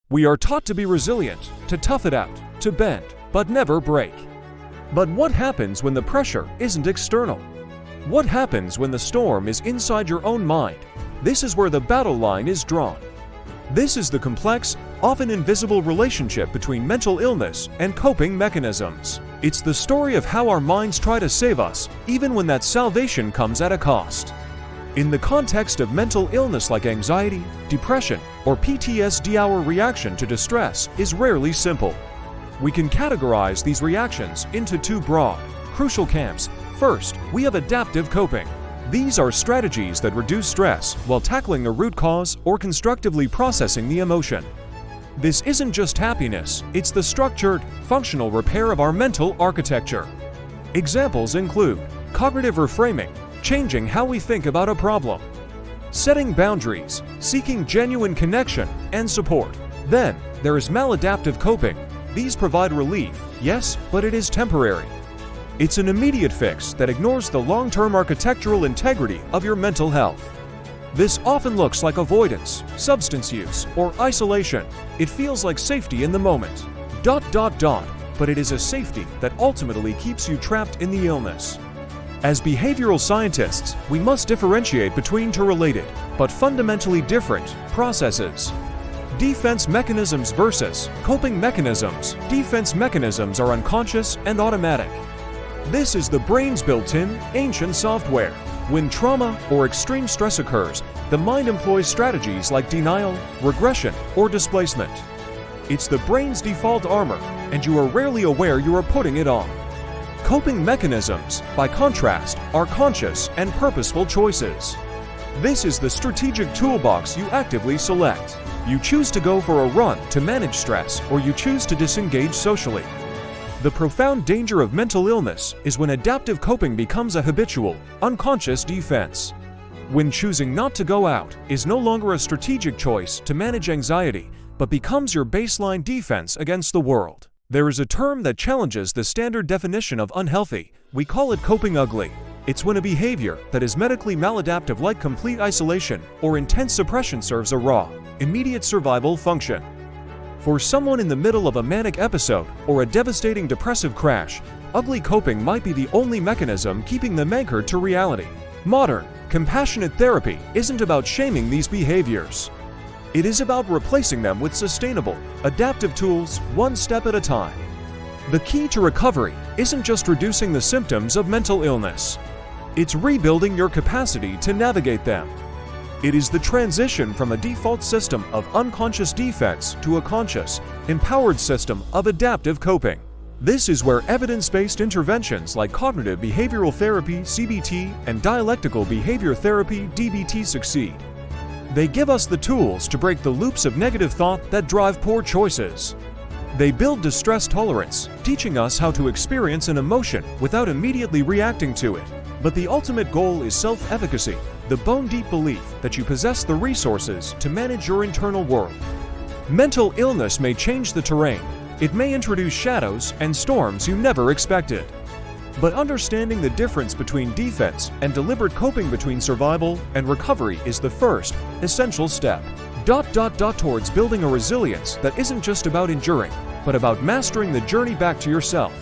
We are taught to be resilient, to tough it out, to bend, but never break. But what happens when the pressure isn't external? What happens when the storm is inside your own mind? This is where the battle line is drawn. This is the complex, often invisible relationship between mental illness and coping mechanisms. It's the story of how our minds try to save us, even when that salvation comes at a cost. In the context of mental illness like anxiety, depression, or PTSD, our reaction to distress is rarely simple. We can categorize these reactions into two broad, crucial camps. First, we have adaptive coping. These are strategies that reduce stress while tackling the root cause or constructively processing the emotion. This isn't just happiness, it's the structured, functional repair of our mental architecture. Examples include cognitive reframing, changing how we think about a problem, setting boundaries, seeking genuine connection and support. Then, there is maladaptive coping. These provide relief, yes, but it is temporary. It's an immediate fix that ignores the long-term architectural integrity of your mental health. This often looks like avoidance, substance use, or isolation. It feels like safety in the moment. But it is a safety that ultimately keeps you trapped in the illness. As behavioral scientists, we must differentiate between two related, but fundamentally different, processes. Defense mechanisms versus coping mechanisms. Defense mechanisms are unconscious and automatic. This is the brain's built-in, ancient software. When trauma or extreme stress occurs, the mind employs strategies like denial, regression, or displacement. It's the brain's default armor, and you are rarely aware you are putting it on. Coping mechanisms, by contrast, are conscious and purposeful choices. This is the strategic toolbox you actively select. You choose to go for a run to manage stress, or you choose to disengage socially. The profound danger of mental illness is when adaptive coping becomes a habitual, unconscious defense. When choosing not to go out is no longer a strategic choice to manage anxiety, but becomes your baseline defense against the world. There is a term that challenges the standard definition of unhealthy. We call it coping ugly. It's when a behavior that is medically maladaptive, like complete isolation or intense suppression, serves a raw, immediate survival function. For someone in the middle of a manic episode or a devastating depressive crash, ugly coping might be the only mechanism keeping them anchored to reality. Modern, compassionate therapy isn't about shaming these behaviors. It is about replacing them with sustainable, adaptive tools, one step at a time. The key to recovery isn't just reducing the symptoms of mental illness. It's rebuilding your capacity to navigate them. It is the transition from a default system of unconscious defense to a conscious, empowered system of adaptive coping. This is where evidence-based interventions like cognitive behavioral therapy, CBT, and dialectical behavior therapy, DBT, succeed. They give us the tools to break the loops of negative thought that drive poor choices. They build distress tolerance, teaching us how to experience an emotion without immediately reacting to it. But the ultimate goal is self-efficacy, the bone-deep belief that you possess the resources to manage your internal world. Mental illness may change the terrain. It may introduce shadows and storms you never expected. But understanding the difference between defense and deliberate coping, between survival and recovery, is the first, essential step. Towards building a resilience that isn't just about enduring, but about mastering the journey back to yourself.